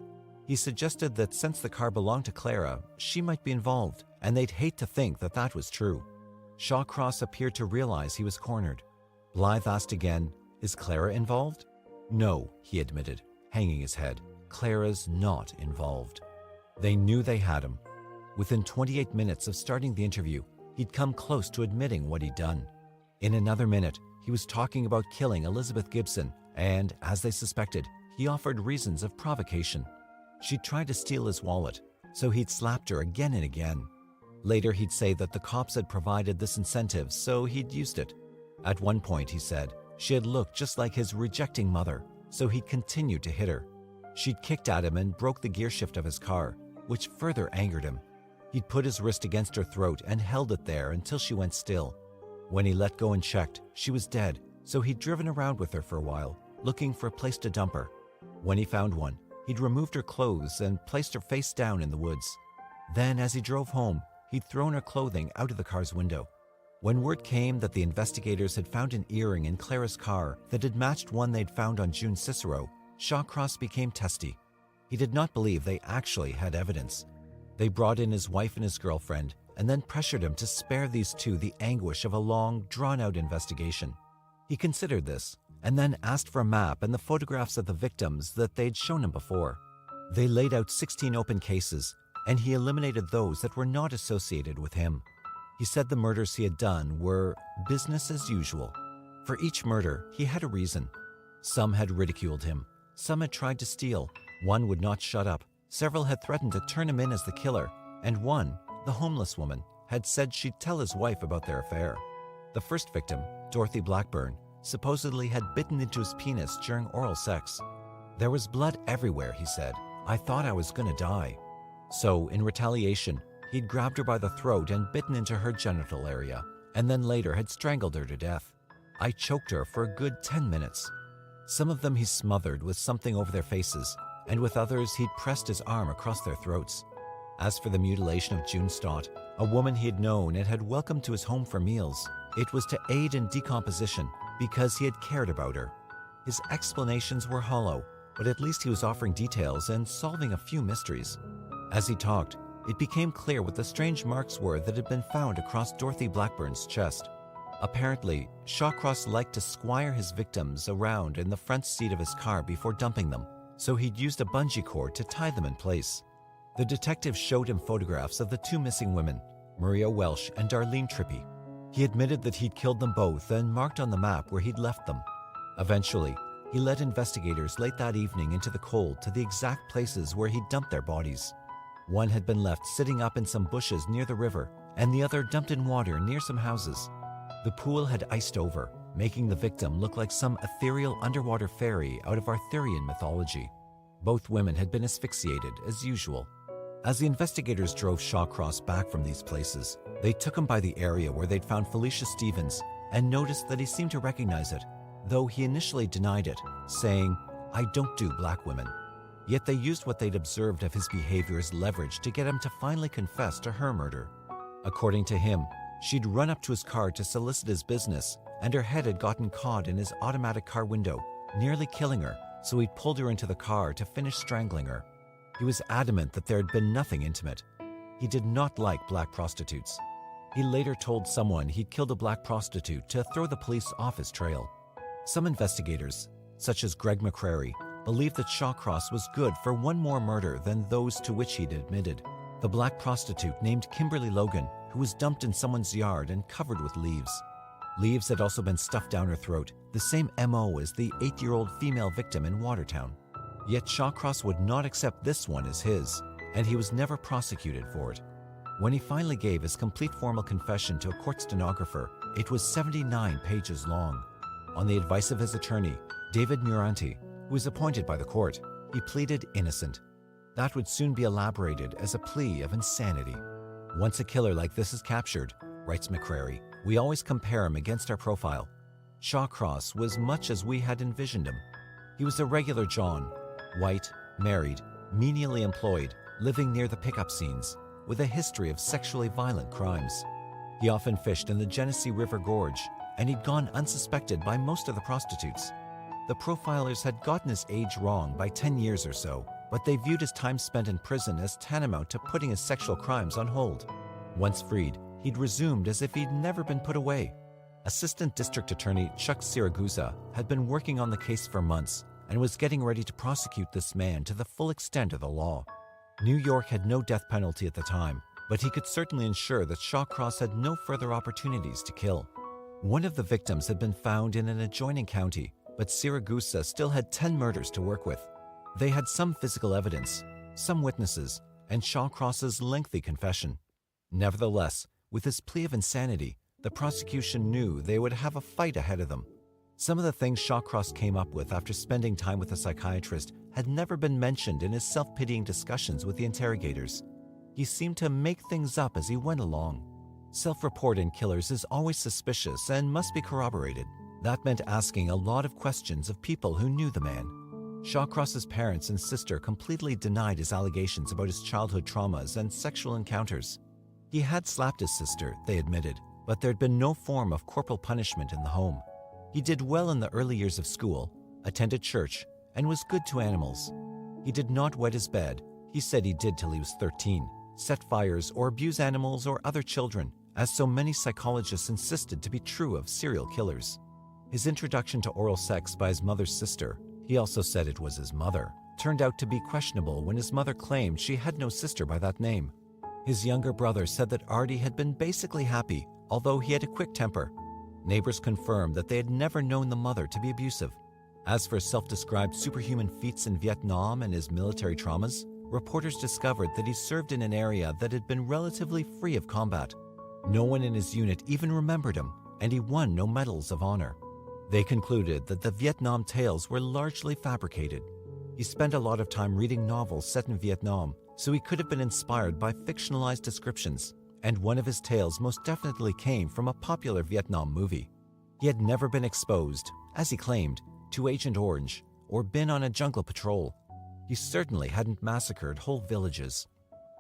He suggested that since the car belonged to Clara, she might be involved, and they'd hate to think that that was true. Shawcross appeared to realize he was cornered. Blythe asked again, "Is Clara involved?" "No," he admitted, hanging his head. "Clara's not involved." They knew they had him. Within 28 minutes of starting the interview, he'd come close to admitting what he'd done. In another minute, he was talking about killing Elizabeth Gibson, and, as they suspected, he offered reasons of provocation. She'd tried to steal his wallet, so he'd slapped her again and again. Later, he'd say that the cops had provided this incentive, so he'd used it. At one point, he said, she had looked just like his rejecting mother, so he'd continued to hit her. She'd kicked at him and broke the gear shift of his car, which further angered him. He'd put his wrist against her throat and held it there until she went still. When he let go and checked, she was dead, so he'd driven around with her for a while, looking for a place to dump her. When he found one, he'd removed her clothes and placed her face down in the woods. Then, as he drove home, he'd thrown her clothing out of the car's window. When word came that the investigators had found an earring in Clara's car that had matched one they'd found on June Cicero, Shawcross became testy. He did not believe they actually had evidence. They brought in his wife and his girlfriend and then pressured him to spare these two the anguish of a long, drawn-out investigation. He considered this and then asked for a map and the photographs of the victims that they'd shown him before. They laid out 16 open cases, and he eliminated those that were not associated with him. He said the murders he had done were business as usual. For each murder, he had a reason. Some had ridiculed him. Some had tried to steal. One would not shut up. Several had threatened to turn him in as the killer. And one, the homeless woman, had said she'd tell his wife about their affair. The first victim, Dorothy Blackburn, supposedly had bitten into his penis during oral sex. There was blood everywhere, he said. I thought I was gonna die. So, in retaliation, he'd grabbed her by the throat and bitten into her genital area, and then later had strangled her to death. I choked her for a good 10 minutes. Some of them he smothered with something over their faces, and with others he'd pressed his arm across their throats. As for the mutilation of June Stott, a woman he had known and had welcomed to his home for meals, it was to aid in decomposition because he had cared about her. His explanations were hollow, but at least he was offering details and solving a few mysteries. As he talked, it became clear what the strange marks were that had been found across Dorothy Blackburn's chest. Apparently, Shawcross liked to squire his victims around in the front seat of his car before dumping them, so he'd used a bungee cord to tie them in place. The detective showed him photographs of the two missing women, Maria Welsh and Darlene Trippi. He admitted that he'd killed them both and marked on the map where he'd left them. Eventually, he led investigators late that evening into the cold to the exact places where he'd dumped their bodies. One had been left sitting up in some bushes near the river, and the other dumped in water near some houses. The pool had iced over, making the victim look like some ethereal underwater fairy out of Arthurian mythology. Both women had been asphyxiated, as usual. As the investigators drove Shawcross back from these places, they took him by the area where they'd found Felicia Stevens and noticed that he seemed to recognize it, though he initially denied it, saying, "I don't do black women." Yet they used what they'd observed of his behavior as leverage to get him to finally confess to her murder. According to him, she'd run up to his car to solicit his business, and her head had gotten caught in his automatic car window, nearly killing her, so he'd pulled her into the car to finish strangling her. He was adamant that there had been nothing intimate. He did not like black prostitutes. He later told someone he'd killed a black prostitute to throw the police off his trail. Some investigators, such as Greg McCrary, believed that Shawcross was good for one more murder than those to which he'd admitted. The black prostitute named Kimberly Logan, who was dumped in someone's yard and covered with leaves. Leaves had also been stuffed down her throat, the same MO as the 8-year-old female victim in Watertown. Yet Shawcross would not accept this one as his, and he was never prosecuted for it. When he finally gave his complete formal confession to a court stenographer, it was 79 pages long. On the advice of his attorney, David Muranti, who was appointed by the court, he pleaded innocent. That would soon be elaborated as a plea of insanity. Once a killer like this is captured, writes McCrary, we always compare him against our profile. Shawcross was much as we had envisioned him. He was a regular John, white, married, menially employed, living near the pickup scenes, with a history of sexually violent crimes. He often fished in the Genesee River Gorge, and he'd gone unsuspected by most of the prostitutes. The profilers had gotten his age wrong by 10 years or so, but they viewed his time spent in prison as tantamount to putting his sexual crimes on hold. Once freed, he'd resumed as if he'd never been put away. Assistant District Attorney Chuck Siragusa had been working on the case for months and was getting ready to prosecute this man to the full extent of the law. New York had no death penalty at the time, but he could certainly ensure that Shawcross had no further opportunities to kill. One of the victims had been found in an adjoining county, but Siragusa still had 10 murders to work with. They had some physical evidence, some witnesses, and Shawcross's lengthy confession. Nevertheless, with his plea of insanity, the prosecution knew they would have a fight ahead of them. Some of the things Shawcross came up with after spending time with a psychiatrist had never been mentioned in his self-pitying discussions with the interrogators. He seemed to make things up as he went along. Self-report in killers is always suspicious and must be corroborated. That meant asking a lot of questions of people who knew the man. Shawcross's parents and sister completely denied his allegations about his childhood traumas and sexual encounters. He had slapped his sister, they admitted, but there had been no form of corporal punishment in the home. He did well in the early years of school, attended church, and was good to animals. He did not wet his bed, he said he did till he was 13, set fires or abuse animals or other children, as so many psychologists insisted to be true of serial killers. His introduction to oral sex by his mother's sister, he also said it was his mother, turned out to be questionable when his mother claimed she had no sister by that name. His younger brother said that Artie had been basically happy, although he had a quick temper. Neighbors confirmed that they had never known the mother to be abusive. As for self-described superhuman feats in Vietnam and his military traumas, reporters discovered that he served in an area that had been relatively free of combat. No one in his unit even remembered him, and he won no medals of honor. They concluded that the Vietnam tales were largely fabricated. He spent a lot of time reading novels set in Vietnam, so he could have been inspired by fictionalized descriptions, and one of his tales most definitely came from a popular Vietnam movie. He had never been exposed, as he claimed, to Agent Orange, or been on a jungle patrol. He certainly hadn't massacred whole villages.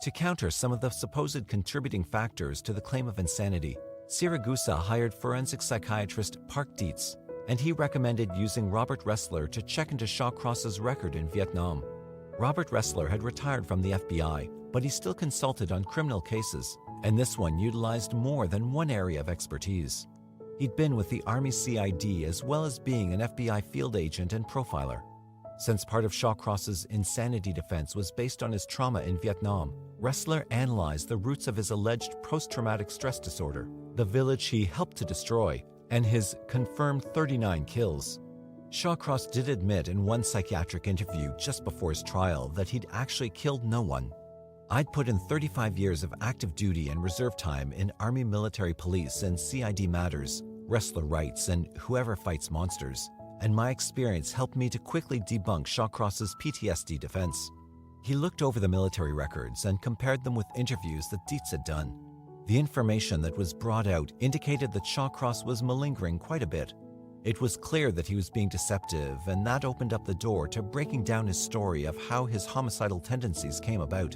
To counter some of the supposed contributing factors to the claim of insanity, Siragusa hired forensic psychiatrist Park Dietz, and he recommended using Robert Ressler to check into Shawcross's record in Vietnam. Robert Ressler had retired from the FBI, but he still consulted on criminal cases, and this one utilized more than one area of expertise. He'd been with the Army CID as well as being an FBI field agent and profiler. Since part of Shawcross's insanity defense was based on his trauma in Vietnam, Ressler analyzed the roots of his alleged post-traumatic stress disorder, the village he helped to destroy, and his confirmed 39 kills. Shawcross did admit in one psychiatric interview just before his trial that he'd actually killed no one. "I'd put in 35 years of active duty and reserve time in Army military police and CID matters," Ressler writes, "and whoever fights monsters, and my experience helped me to quickly debunk Shawcross's PTSD defense." He looked over the military records and compared them with interviews that Dietz had done. The information that was brought out indicated that Shawcross was malingering quite a bit. It was clear that he was being deceptive, and that opened up the door to breaking down his story of how his homicidal tendencies came about.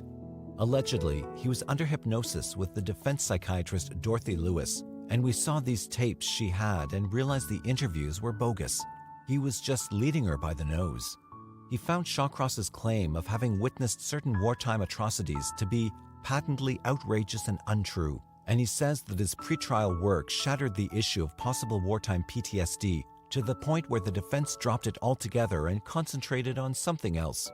Allegedly, he was under hypnosis with the defense psychiatrist Dorothy Lewis, and we saw these tapes she had and realized the interviews were bogus. He was just leading her by the nose. He found Shawcross's claim of having witnessed certain wartime atrocities to be patently outrageous and untrue, and he says that his pretrial work shattered the issue of possible wartime PTSD to the point where the defense dropped it altogether and concentrated on something else.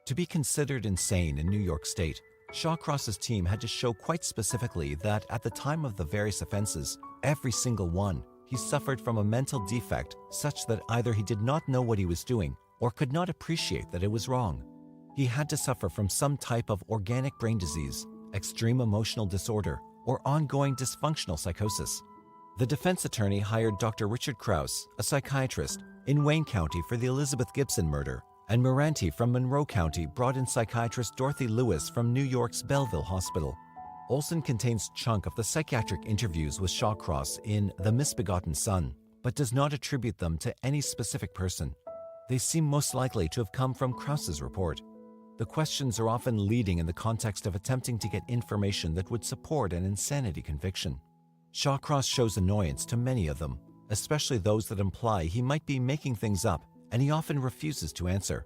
To be considered insane in New York State, Shawcross's team had to show quite specifically that at the time of the various offenses, every single one, he suffered from a mental defect such that either he did not know what he was doing or could not appreciate that it was wrong. He had to suffer from some type of organic brain disease, extreme emotional disorder, or ongoing dysfunctional psychosis. The defense attorney hired Dr. Richard Krause, a psychiatrist, in Wayne County for the Elizabeth Gibson murder, and Moranti from Monroe County brought in psychiatrist Dorothy Lewis from New York's Belleville Hospital. Olson contains chunk of the psychiatric interviews with Shawcross in The Misbegotten Son, but does not attribute them to any specific person. They seem most likely to have come from Krause's report. The questions are often leading in the context of attempting to get information that would support an insanity conviction. Shawcross shows annoyance to many of them, especially those that imply he might be making things up, and he often refuses to answer.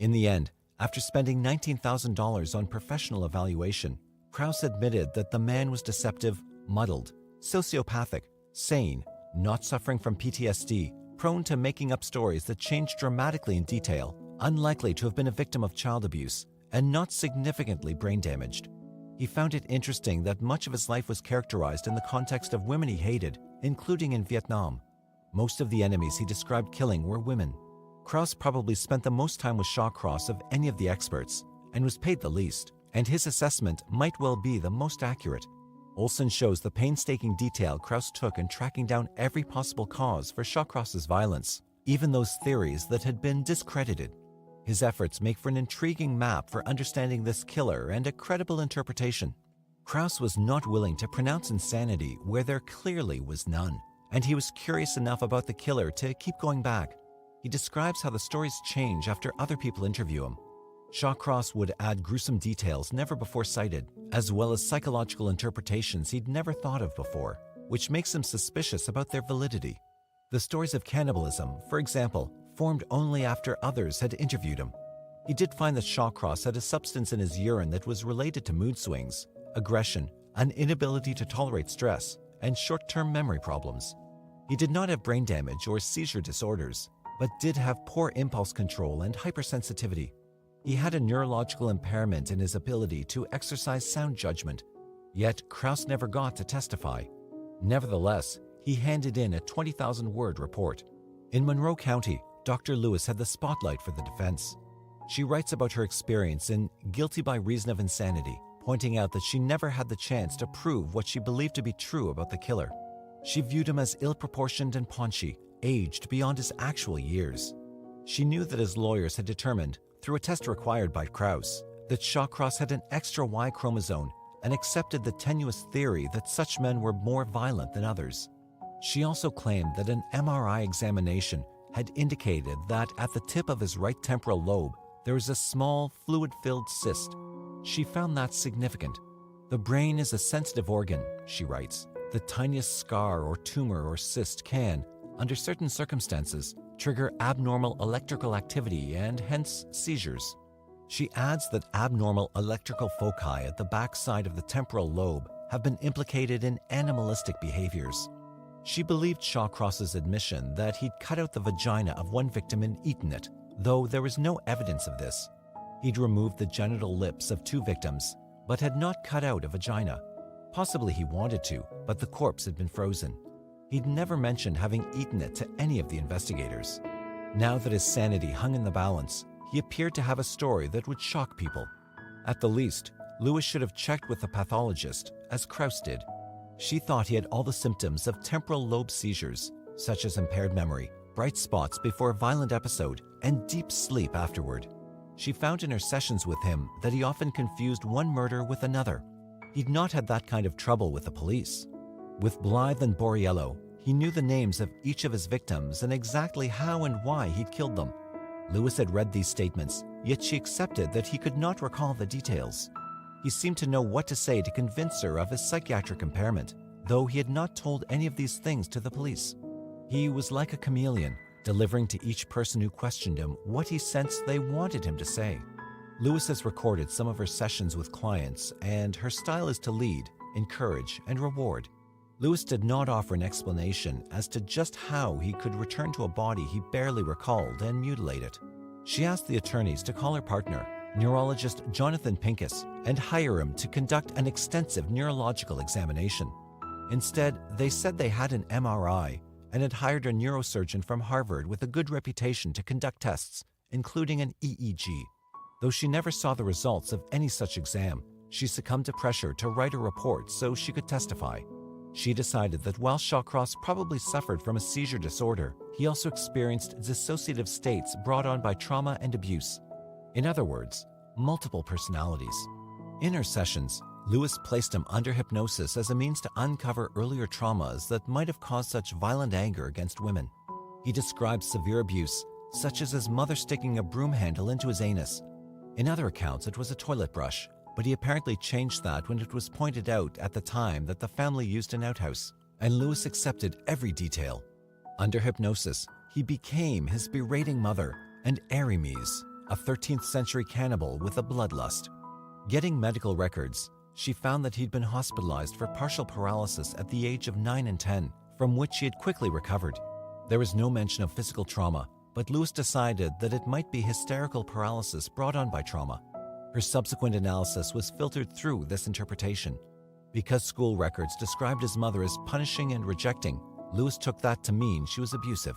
In the end, after spending $19,000 on professional evaluation, Krause admitted that the man was deceptive, muddled, sociopathic, sane, not suffering from PTSD, prone to making up stories that changed dramatically in detail, unlikely to have been a victim of child abuse, and not significantly brain damaged. He found it interesting that much of his life was characterized in the context of women he hated, including in Vietnam. Most of the enemies he described killing were women. Krause probably spent the most time with Shawcross of any of the experts, and was paid the least, and his assessment might well be the most accurate. Olson shows the painstaking detail Krauss took in tracking down every possible cause for Shawcross's violence, even those theories that had been discredited. His efforts make for an intriguing map for understanding this killer and a credible interpretation. Krauss was not willing to pronounce insanity where there clearly was none, and he was curious enough about the killer to keep going back. He describes how the stories change after other people interview him. Shawcross would add gruesome details never before cited, as well as psychological interpretations he'd never thought of before, which makes him suspicious about their validity. The stories of cannibalism, for example, formed only after others had interviewed him. He did find that Shawcross had a substance in his urine that was related to mood swings, aggression, an inability to tolerate stress, and short-term memory problems. He did not have brain damage or seizure disorders, but did have poor impulse control and hypersensitivity. He had a neurological impairment in his ability to exercise sound judgment, yet Krauss never got to testify. Nevertheless, he handed in a 20,000-word report. In Monroe County, Dr. Lewis had the spotlight for the defense. She writes about her experience in Guilty by Reason of Insanity, pointing out that she never had the chance to prove what she believed to be true about the killer. She viewed him as ill-proportioned and paunchy, aged beyond his actual years. She knew that his lawyers had determined, through a test required by Krauss, that Shawcross had an extra Y chromosome and accepted the tenuous theory that such men were more violent than others. She also claimed that an MRI examination had indicated that at the tip of his right temporal lobe there was a small fluid-filled cyst. She found that significant. The brain is a sensitive organ, she writes. The tiniest scar or tumor or cyst can, under certain circumstances, trigger abnormal electrical activity and hence seizures. She adds that abnormal electrical foci at the backside of the temporal lobe have been implicated in animalistic behaviors. She believed Shawcross's admission that he'd cut out the vagina of one victim and eaten it, though there was no evidence of this. He'd removed the genital lips of 2 victims, but had not cut out a vagina. Possibly he wanted to, but the corpse had been frozen. He'd never mentioned having eaten it to any of the investigators. Now that his sanity hung in the balance, he appeared to have a story that would shock people. At the least, Lewis should have checked with a pathologist, as Krauss did. She thought he had all the symptoms of temporal lobe seizures, such as impaired memory, bright spots before a violent episode, and deep sleep afterward. She found in her sessions with him that he often confused one murder with another. He'd not had that kind of trouble with the police. With Blythe and Borriello, he knew the names of each of his victims and exactly how and why he'd killed them. Lewis had read these statements, yet she accepted that he could not recall the details. He seemed to know what to say to convince her of his psychiatric impairment, though he had not told any of these things to the police. He was like a chameleon, delivering to each person who questioned him what he sensed they wanted him to say. Lewis has recorded some of her sessions with clients, and her style is to lead, encourage, and reward. Lewis did not offer an explanation as to just how he could return to a body he barely recalled and mutilate it. She asked the attorneys to call her partner, neurologist Jonathan Pincus, and hire him to conduct an extensive neurological examination. Instead, they said they had an MRI and had hired a neurosurgeon from Harvard with a good reputation to conduct tests, including an EEG. Though she never saw the results of any such exam, she succumbed to pressure to write a report so she could testify. She decided that while Shawcross probably suffered from a seizure disorder, he also experienced dissociative states brought on by trauma and abuse. In other words, multiple personalities. In her sessions, Lewis placed him under hypnosis as a means to uncover earlier traumas that might have caused such violent anger against women. He described severe abuse, such as his mother sticking a broom handle into his anus. In other accounts, it was a toilet brush, but he apparently changed that when it was pointed out at the time that the family used an outhouse, and Lewis accepted every detail. Under hypnosis, he became his berating mother and Aramis, a 13th century cannibal with a bloodlust. Getting medical records, she found that he'd been hospitalized for partial paralysis at the age of 9 and 10, from which he had quickly recovered. There was no mention of physical trauma, but Lewis decided that it might be hysterical paralysis brought on by trauma. Her subsequent analysis was filtered through this interpretation. Because school records described his mother as punishing and rejecting, Lewis took that to mean she was abusive.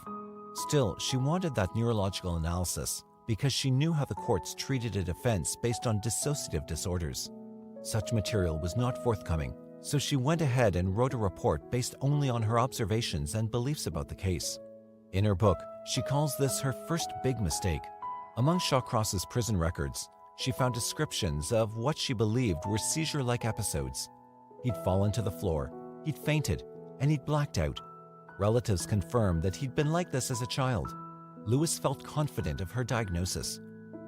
Still, she wanted that neurological analysis because she knew how the courts treated a defense based on dissociative disorders. Such material was not forthcoming, so she went ahead and wrote a report based only on her observations and beliefs about the case. In her book, she calls this her first big mistake. Among Shawcross's prison records, she found descriptions of what she believed were seizure-like episodes. He'd fallen to the floor, he'd fainted, and he'd blacked out. Relatives confirmed that he'd been like this as a child. Lewis felt confident of her diagnosis.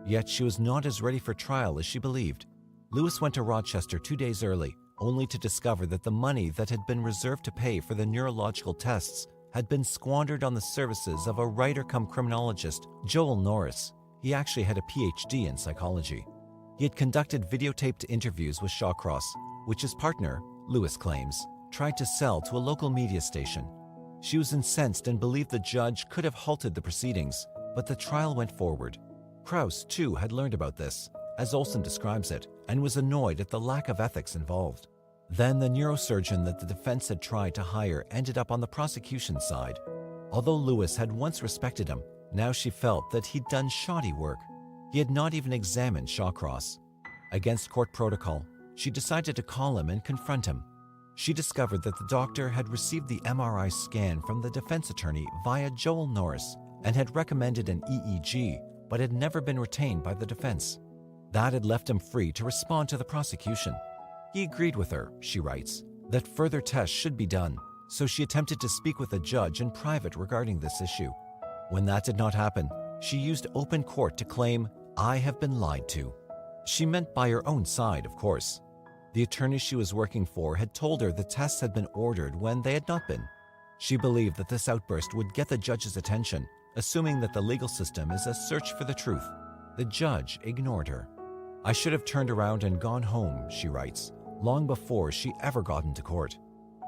Yet she was not as ready for trial as she believed. Lewis went to Rochester 2 days early, only to discover that the money that had been reserved to pay for the neurological tests had been squandered on the services of a writer-cum-criminologist, Joel Norris. He actually had a PhD in psychology. He had conducted videotaped interviews with Shawcross, which his partner, Lewis claims, tried to sell to a local media station. She was incensed and believed the judge could have halted the proceedings, but the trial went forward. Krause, too, had learned about this, as Olson describes it, and was annoyed at the lack of ethics involved. Then the neurosurgeon that the defense had tried to hire ended up on the prosecution side. Although Lewis had once respected him, now she felt that he'd done shoddy work. He had not even examined Shawcross. Against court protocol, she decided to call him and confront him. She discovered that the doctor had received the MRI scan from the defense attorney via Joel Norris and had recommended an EEG, but had never been retained by the defense. That had left him free to respond to the prosecution. He agreed with her, she writes, that further tests should be done, so she attempted to speak with the judge in private regarding this issue. When that did not happen, she used open court to claim, "I have been lied to." She meant by her own side, of course. The attorney she was working for had told her the tests had been ordered when they had not been. She believed that this outburst would get the judge's attention, assuming that the legal system is a search for the truth. The judge ignored her. "I should have turned around and gone home," she writes, long before she ever got into court.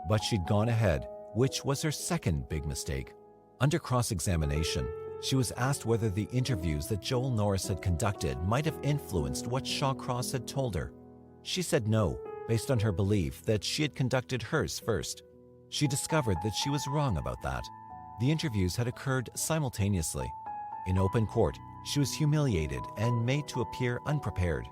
But she'd gone ahead, which was her second big mistake. Under cross-examination, she was asked whether the interviews that Joel Norris had conducted might have influenced what Shawcross had told her. She said no, based on her belief that she had conducted hers first. She discovered that she was wrong about that. The interviews had occurred simultaneously. In open court, she was humiliated and made to appear unprepared.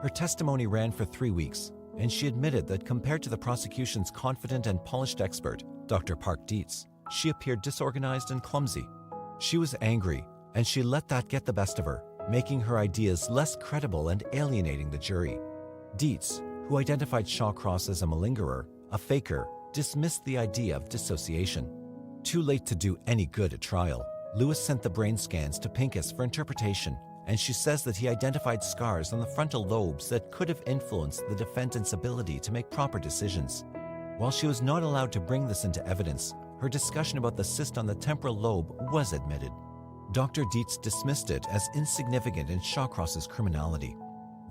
Her testimony ran for 3 weeks, and she admitted that compared to the prosecution's confident and polished expert, Dr. Park Dietz, she appeared disorganized and clumsy. She was angry, and she let that get the best of her, making her ideas less credible and alienating the jury. Dietz, who identified Shawcross as a malingerer, a faker, dismissed the idea of dissociation. Too late to do any good at trial, Lewis sent the brain scans to Pincus for interpretation, and she says that he identified scars on the frontal lobes that could have influenced the defendant's ability to make proper decisions. While she was not allowed to bring this into evidence, her discussion about the cyst on the temporal lobe was admitted. Dr. Dietz dismissed it as insignificant in Shawcross's criminality.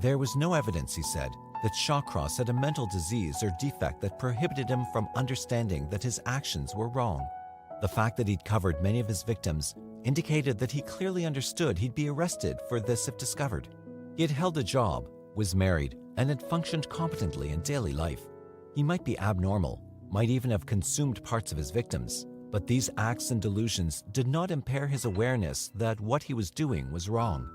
There was no evidence, he said, that Shawcross had a mental disease or defect that prohibited him from understanding that his actions were wrong. The fact that he'd covered many of his victims indicated that he clearly understood he'd be arrested for this if discovered. He had held a job, was married, and had functioned competently in daily life. He might be abnormal, might even have consumed parts of his victims, but these acts and delusions did not impair his awareness that what he was doing was wrong.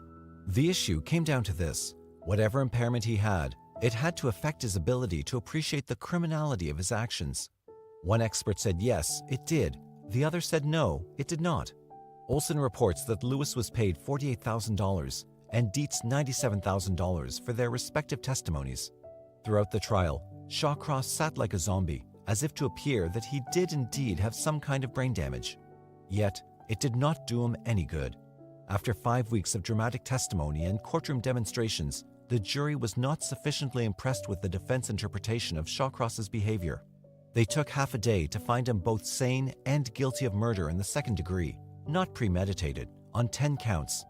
The issue came down to this: whatever impairment he had, it had to affect his ability to appreciate the criminality of his actions. One expert said yes, it did. The other said no, it did not. Olson reports that Lewis was paid $48,000 and Dietz $97,000 for their respective testimonies. Throughout the trial, Shawcross sat like a zombie, as if to appear that he did indeed have some kind of brain damage. Yet, it did not do him any good. After 5 weeks of dramatic testimony and courtroom demonstrations, the jury was not sufficiently impressed with the defense interpretation of Shawcross's behavior. They took half a day to find him both sane and guilty of murder in the second degree, not premeditated, on 10 counts.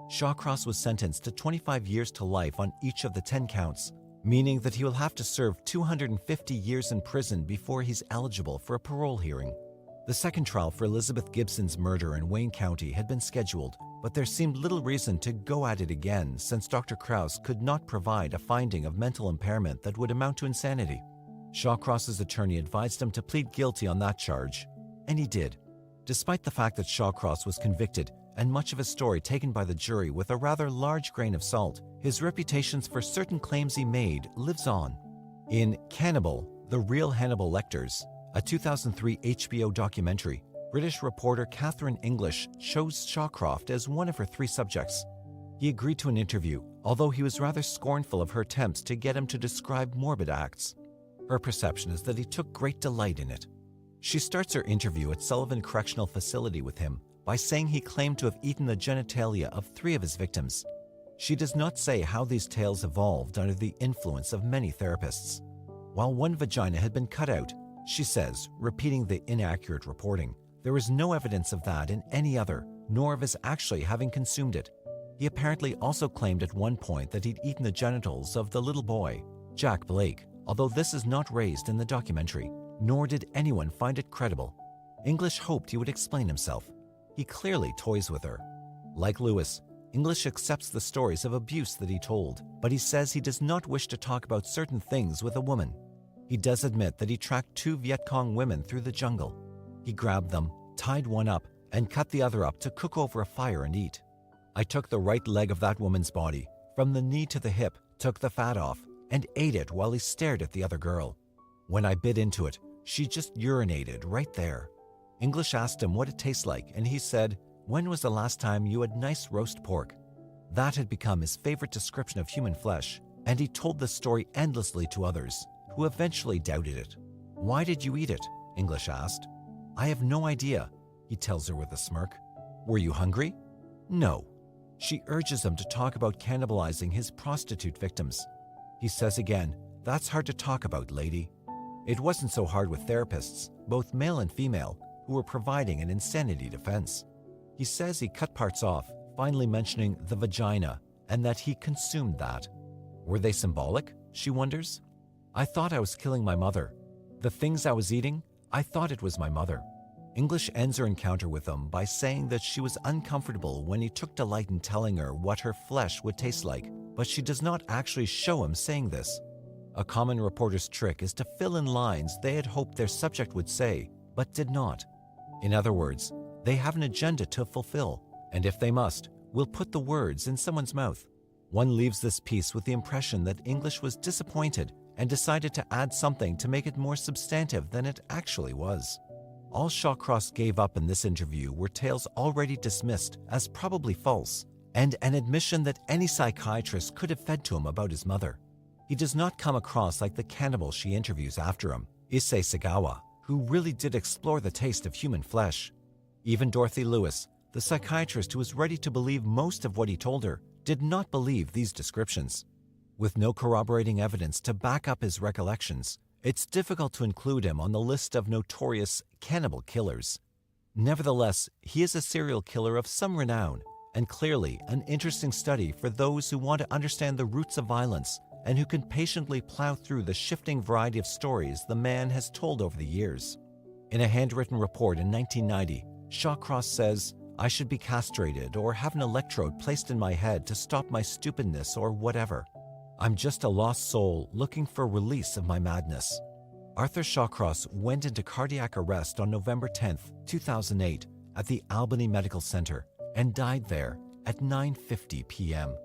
Shawcross was sentenced to 25 years to life on each of the 10 counts, meaning that he will have to serve 250 years in prison before he's eligible for a parole hearing. The second trial for Elizabeth Gibson's murder in Wayne County had been scheduled, but there seemed little reason to go at it again since Dr. Krause could not provide a finding of mental impairment that would amount to insanity. Shawcross's attorney advised him to plead guilty on that charge, and he did. Despite the fact that Shawcross was convicted and much of his story taken by the jury with a rather large grain of salt, his reputations for certain claims he made lives on. In Cannibal, The Real Hannibal Lecters, a 2003 HBO documentary, British reporter Catherine English chose Shawcross as one of her 3 subjects. He agreed to an interview, although he was rather scornful of her attempts to get him to describe morbid acts. Her perception is that he took great delight in it. She starts her interview at Sullivan Correctional Facility with him by saying he claimed to have eaten the genitalia of 3 of his victims. She does not say how these tales evolved under the influence of many therapists. While one vagina had been cut out, she says, repeating the inaccurate reporting, there is no evidence of that in any other, nor of his actually having consumed it. He apparently also claimed at one point that he'd eaten the genitals of the little boy, Jack Blake, although this is not raised in the documentary, nor did anyone find it credible. English hoped he would explain himself. He clearly toys with her. Like Lewis, English accepts the stories of abuse that he told, but he says he does not wish to talk about certain things with a woman. He does admit that he tracked 2 Viet Cong women through the jungle. He grabbed them, tied one up, and cut the other up to cook over a fire and eat. I took the right leg of that woman's body, from the knee to the hip, took the fat off, and ate it while he stared at the other girl. When I bit into it, she just urinated right there. English asked him what it tastes like, and he said, "When was the last time you had nice roast pork?" That had become his favorite description of human flesh, and he told the story endlessly to others, who eventually doubted it. "Why did you eat it?" English asked. "I have no idea," he tells her with a smirk. "Were you hungry?" "No." She urges him to talk about cannibalizing his prostitute victims. He says again, "That's hard to talk about, lady." It wasn't so hard with therapists, both male and female, who were providing an insanity defense. He says he cut parts off, finally mentioning the vagina, and that he consumed that. Were they symbolic? She wonders. "I thought I was killing my mother. The things I was eating, I thought it was my mother." English ends her encounter with him by saying that she was uncomfortable when he took delight in telling her what her flesh would taste like, but she does not actually show him saying this. A common reporter's trick is to fill in lines they had hoped their subject would say, but did not. In other words, they have an agenda to fulfill, and if they must, will put the words in someone's mouth. One leaves this piece with the impression that English was disappointed and decided to add something to make it more substantive than it actually was. All Shawcross gave up in this interview were tales already dismissed as probably false, and an admission that any psychiatrist could have fed to him about his mother. He does not come across like the cannibal she interviews after him, Issei Sagawa, who really did explore the taste of human flesh. Even Dorothy Lewis, the psychiatrist who was ready to believe most of what he told her, did not believe these descriptions. With no corroborating evidence to back up his recollections, it's difficult to include him on the list of notorious cannibal killers. Nevertheless, he is a serial killer of some renown, and clearly an interesting study for those who want to understand the roots of violence and who can patiently plow through the shifting variety of stories the man has told over the years. In a handwritten report in 1990, Shawcross says, "I should be castrated or have an electrode placed in my head to stop my stupidness or whatever. I'm just a lost soul looking for release of my madness." Arthur Shawcross went into cardiac arrest on November 10, 2008 at the Albany Medical Center and died there at 9:50 p.m.